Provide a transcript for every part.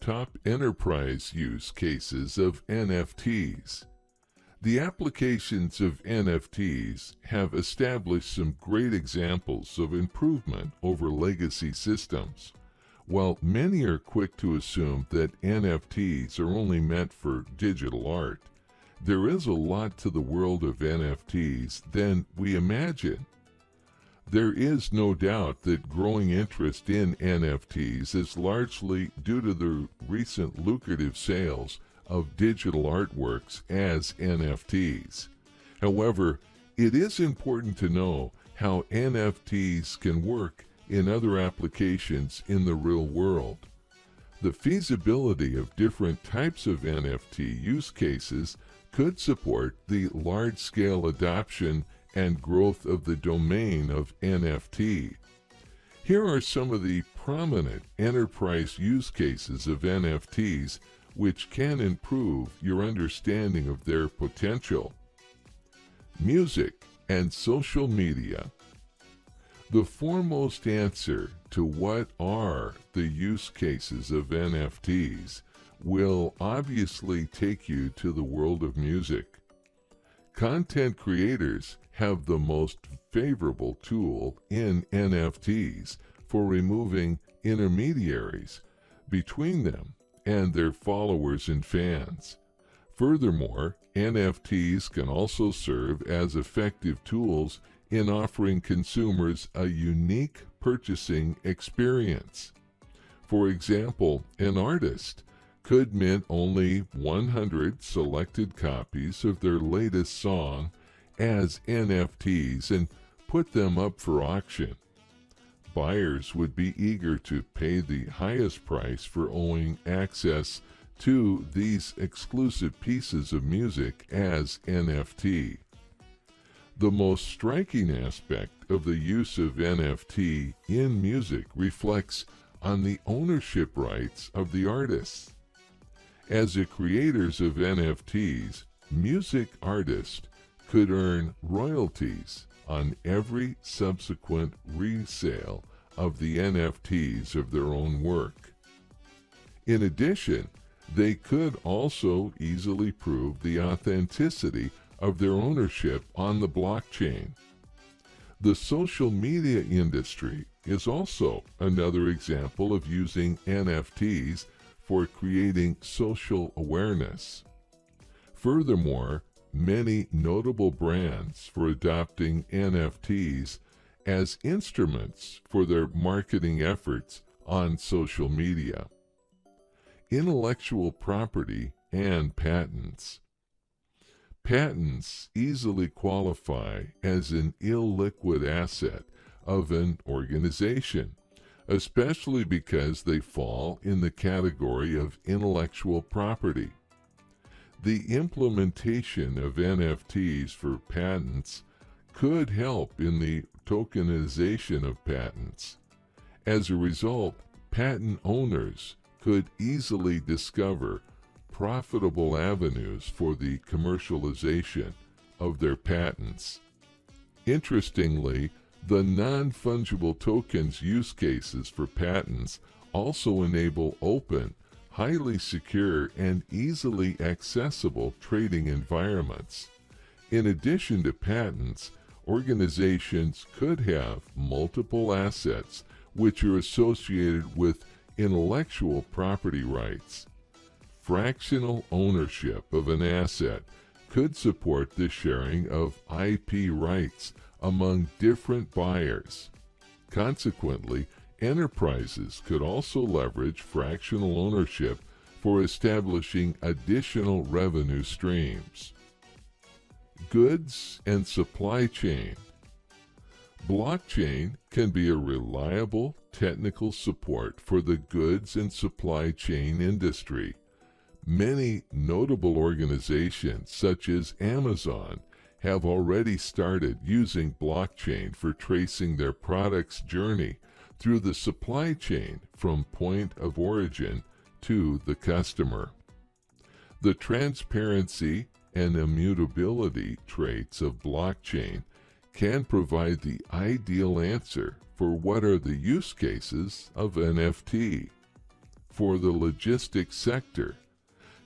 top enterprise use cases of NFTs. The applications of NFTs have established some great examples of improvement over legacy systems. While many are quick to assume that NFTs are only meant for digital art, there is a lot to the world of NFTs than we imagine. There is no doubt that growing interest in NFTs is largely due to the recent lucrative sales of digital artworks as NFTs. However, it is important to know how NFTs can work in other applications in the real world. The feasibility of different types of NFT use cases could support the large-scale adoption and growth of the domain of NFT. Here are some of the prominent enterprise use cases of NFTs which can improve your understanding of their potential. Music and social media. The foremost answer to what are the use cases of NFTs will obviously take you to the world of music. Content creators have the most favorable tool in NFTs for removing intermediaries between them and their followers and fans. Furthermore, NFTs can also serve as effective tools in offering consumers a unique purchasing experience. For example, an artist could mint only 100 selected copies of their latest song as NFTs and put them up for auction. Buyers would be eager to pay the highest price for owning access to these exclusive pieces of music as NFT. The most striking aspect of the use of NFT in music reflects on the ownership rights of the artists. As the creators of NFTs, music artists could earn royalties on every subsequent resale of the NFTs of their own work. In addition, they could also easily prove the authenticity of their ownership on the blockchain. The social media industry is also another example of using NFTs for creating social awareness. Furthermore, many notable brands for adopting NFTs as instruments for their marketing efforts on social media. Intellectual property and patents. Patents easily qualify as an illiquid asset of an organization, especially because they fall in the category of intellectual property. The implementation of NFTs for patents could help in the tokenization of patents. As a result, patent owners could easily discover profitable avenues for the commercialization of their patents. Interestingly, the non-fungible tokens use cases for patents also enable open, highly secure, and easily accessible trading environments. In addition to patents, organizations could have multiple assets which are associated with intellectual property rights. Fractional ownership of an asset could support the sharing of IP rights among different buyers. Consequently, enterprises could also leverage fractional ownership for establishing additional revenue streams. Goods and supply chain. Blockchain can be a reliable technical support for the goods and supply chain industry. Many notable organizations, such as Amazon, have already started using blockchain for tracing their product's journey through the supply chain from point of origin to the customer. The transparency and immutability traits of blockchain can provide the ideal answer for what are the use cases of NFT. for the logistics sector.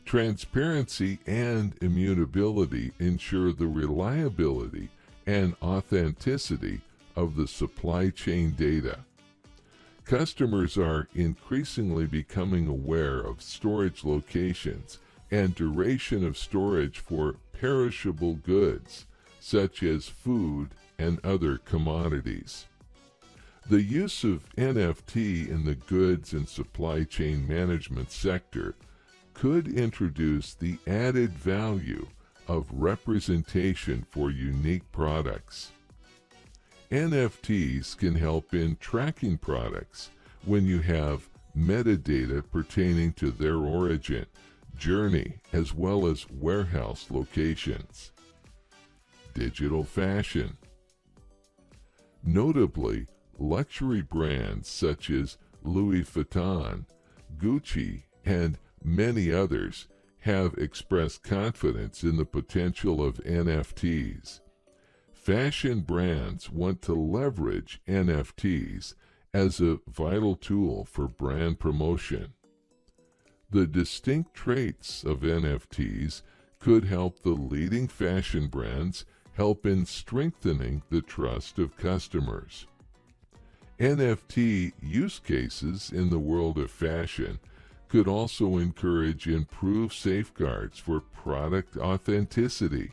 Transparency and immutability ensure the reliability and authenticity of the supply chain data. Customers are increasingly becoming aware of storage locations and duration of storage for perishable goods, such as food and other commodities. The use of NFT in the goods and supply chain management sector could introduce the added value of representation for unique products. NFTs can help in tracking products when you have metadata pertaining to their origin, journey, as well as warehouse locations. Digital fashion. Notably, luxury brands such as Louis Vuitton, Gucci, and many others have expressed confidence in the potential of NFTs. Fashion brands want to leverage NFTs as a vital tool for brand promotion. The distinct traits of NFTs could help the leading fashion brands help in strengthening the trust of customers. NFT use cases in the world of fashion could also encourage improved safeguards for product authenticity.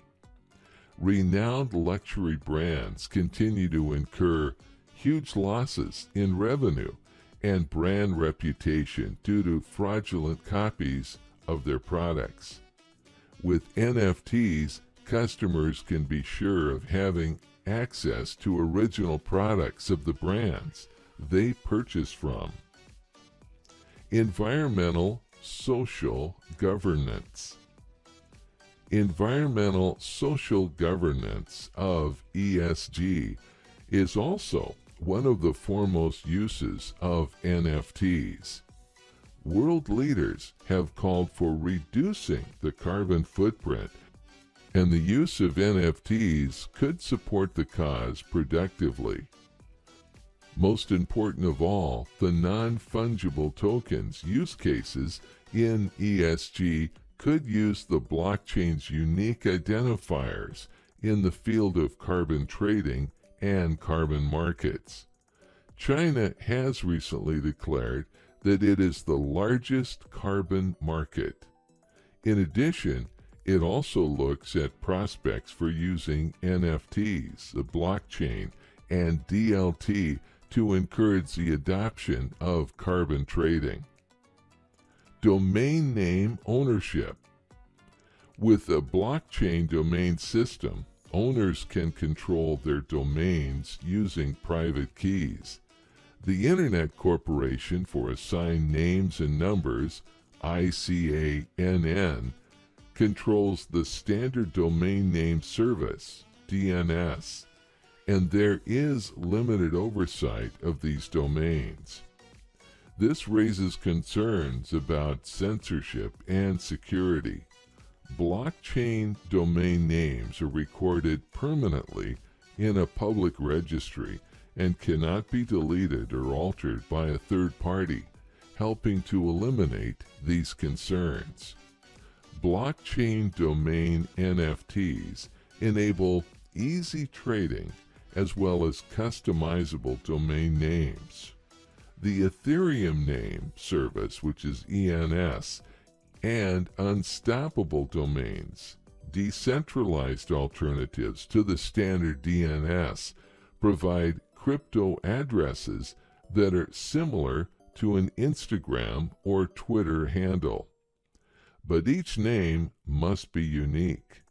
Renowned luxury brands continue to incur huge losses in revenue and brand reputation due to fraudulent copies of their products. With NFTs, customers can be sure of having access to original products of the brands they purchase from. Environmental social governance. Environmental social governance of ESG is also one of the foremost uses of NFTs. World leaders have called for reducing the carbon footprint, and the use of NFTs could support the cause productively. Most important of all, the non-fungible tokens use cases in ESG could use the blockchain's unique identifiers in the field of carbon trading and carbon markets. China has recently declared that it is the largest carbon market. In addition, it also looks at prospects for using NFTs, the blockchain, and DLT to encourage the adoption of carbon trading. Domain name ownership. With a blockchain domain system, owners can control their domains using private keys. The Internet Corporation for Assigned Names and Numbers, ICANN, controls the Standard Domain Name Service, DNS, and there is limited oversight of these domains. This raises concerns about censorship and security. Blockchain domain names are recorded permanently in a public registry and cannot be deleted or altered by a third party, helping to eliminate these concerns. Blockchain domain NFTs enable easy trading as well as customizable domain names. The Ethereum name service, which is ENS, and unstoppable domains, decentralized alternatives to the standard DNS, provide crypto addresses that are similar to an Instagram or Twitter handle. But each name must be unique.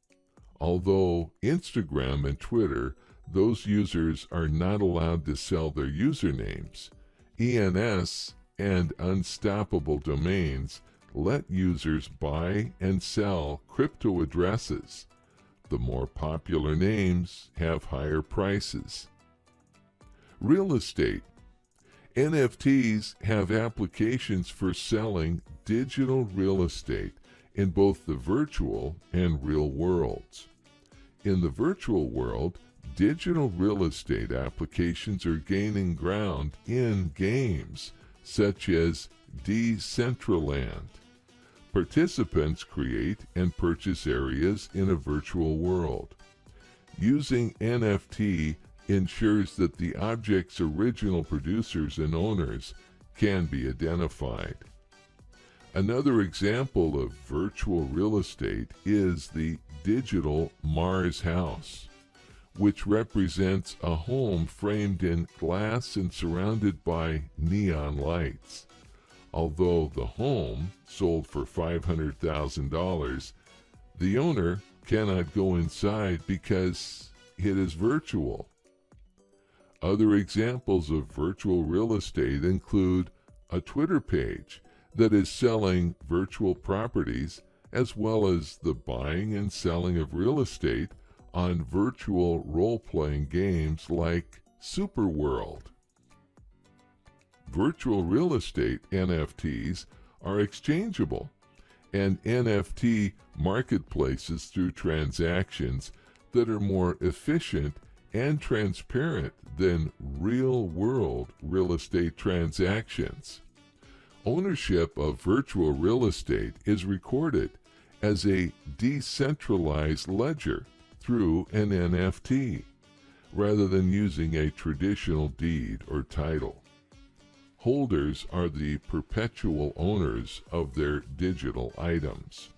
Although Instagram and Twitter, those users are not allowed to sell their usernames, ENS and unstoppable domains let users buy and sell crypto addresses. The more popular names have higher prices. Real estate. NFTs have applications for selling digital real estate in both the virtual and real worlds. In the virtual world, digital real estate applications are gaining ground in games such as Decentraland. Participants create and purchase areas in a virtual world. Using NFT ensures that the object's original producers and owners can be identified. Another example of virtual real estate is the digital Mars house, which represents a home framed in glass and surrounded by neon lights. Although the home sold for $500,000, the owner cannot go inside because it is virtual. Other examples of virtual real estate include a Twitter page that is selling virtual properties, as well as the buying and selling of real estate on virtual role-playing games like Superworld. Virtual real estate NFTs are exchangeable, and NFT marketplaces through transactions that are more efficient and transparent than real-world real estate transactions. Ownership of virtual real estate is recorded as a decentralized ledger through an NFT, rather than using a traditional deed or title. Holders are the perpetual owners of their digital items.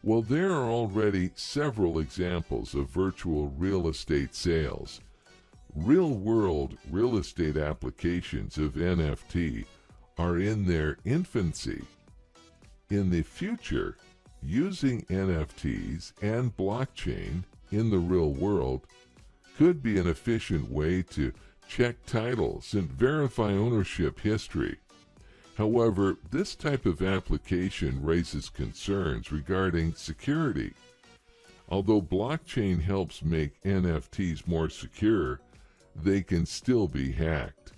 While there are already several examples of virtual real estate sales, real-world real estate applications of NFT are in their infancy. In the future, using NFTs and blockchain in the real world could be an efficient way to check titles and verify ownership history. However, this type of application raises concerns regarding security. Although blockchain helps make NFTs more secure, they can still be hacked.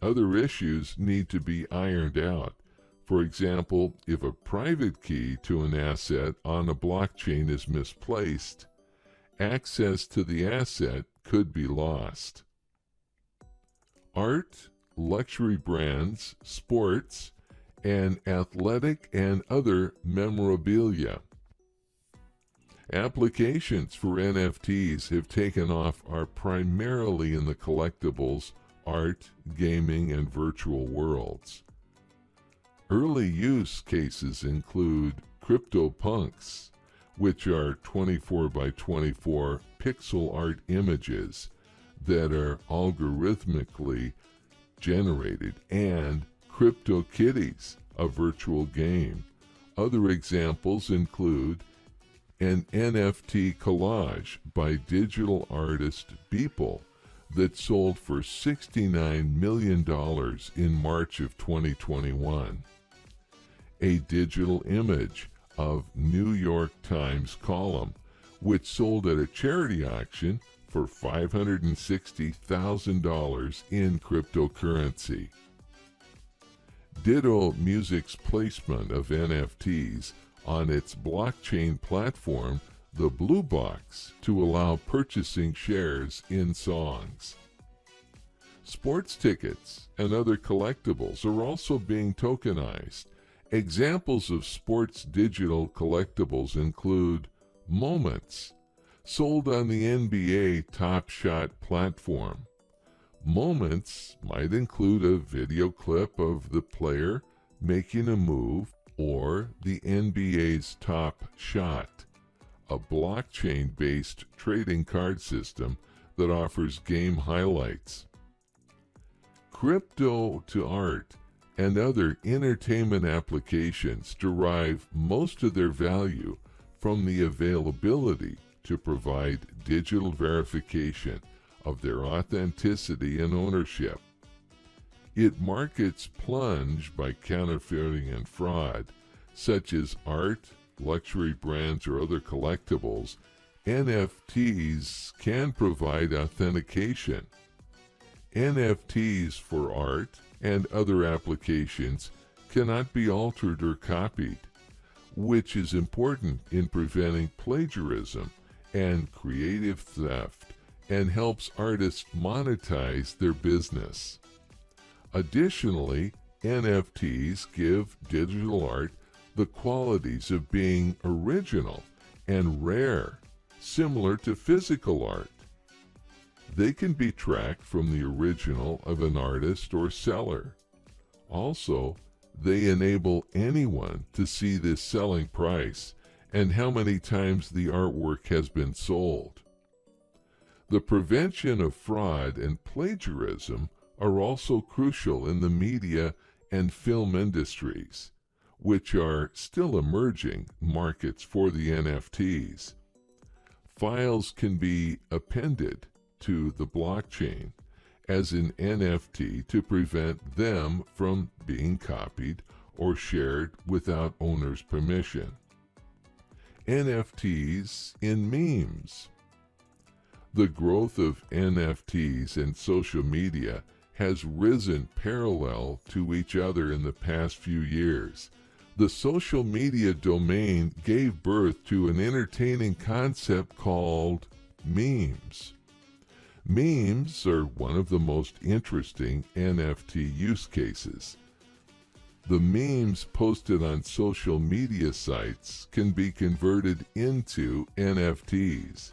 Other issues need to be ironed out. For example, if a private key to an asset on a blockchain is misplaced, access to the asset could be lost. Art, luxury brands, sports, and athletic and other memorabilia. Applications for NFTs have taken off are primarily in the collectibles, art, gaming, and virtual worlds. Early use cases include CryptoPunks, which are 24 by 24 pixel art images that are algorithmically generated, and CryptoKitties, a virtual game. Other examples include an NFT collage by digital artist Beeple that sold for $69 million in March of 2021. A digital image of New York Times column, which sold at a charity auction for $560,000 in cryptocurrency. Ditto Music's placement of NFTs on its blockchain platform, the Blue Box, to allow purchasing shares in songs. Sports tickets and other collectibles are also being tokenized. Examples of sports digital collectibles include Moments, sold on the NBA Top Shot platform. Moments might include a video clip of the player making a move or the NBA's Top Shot, a blockchain-based trading card system that offers game highlights. Crypto to art and other entertainment applications derive most of their value from the availability to provide digital verification of their authenticity and ownership. Its markets plunge by counterfeiting and fraud, such as art, luxury brands, or other collectibles. NFTs can provide authentication. NFTs for art and other applications cannot be altered or copied, which is important in preventing plagiarism and creative theft, and helps artists monetize their business. Additionally, NFTs give digital art the qualities of being original and rare, similar to physical art. They can be tracked from the original of an artist or seller. Also, they enable anyone to see the selling price and how many times the artwork has been sold. The prevention of fraud and plagiarism are also crucial in the media and film industries, which are still emerging markets for the NFTs. Files can be appended to the blockchain as an NFT to prevent them from being copied or shared without owner's permission. NFTs in memes. The growth of NFTs in social media has risen parallel to each other in the past few years. The social media domain gave birth to an entertaining concept called memes. Memes are one of the most interesting NFT use cases. The memes posted on social media sites can be converted into NFTs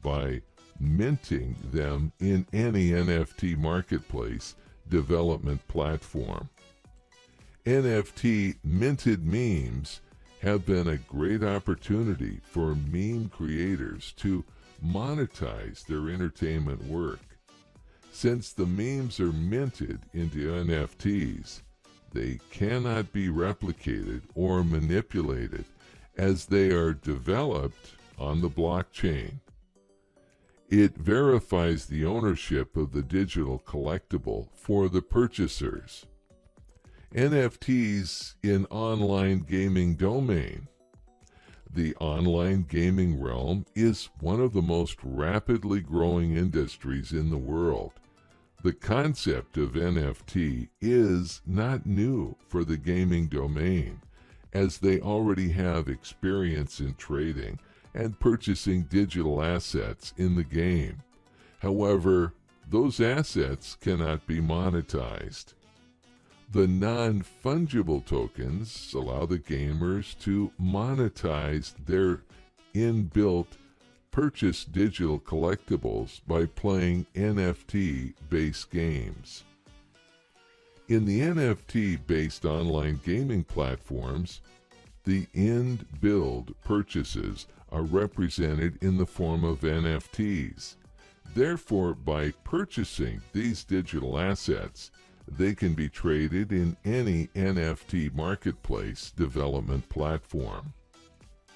by minting them in any NFT marketplace development platform. NFT minted memes have been a great opportunity for meme creators to monetize their entertainment work. Since the memes are minted into NFTs, they cannot be replicated or manipulated as they are developed on the blockchain. It verifies the ownership of the digital collectible for the purchasers. NFTs in online gaming domain. The online gaming realm is one of the most rapidly growing industries in the world. The concept of NFT is not new for the gaming domain, as they already have experience in trading and purchasing digital assets in the game. However, those assets cannot be monetized. The non-fungible tokens allow the gamers to monetize their inbuilt purchased digital collectibles by playing NFT-based games. In the NFT-based online gaming platforms, the in-build purchases are represented in the form of NFTs. Therefore, by purchasing these digital assets, they can be traded in any NFT marketplace development platform.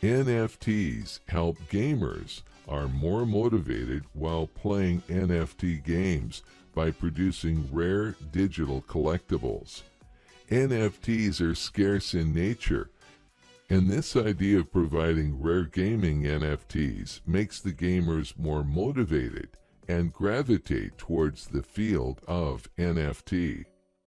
NFTs help gamers are more motivated while playing NFT games by producing rare digital collectibles. NFTs are scarce in nature, and this idea of providing rare gaming NFTs makes the gamers more motivated and gravitate towards the field of NFT.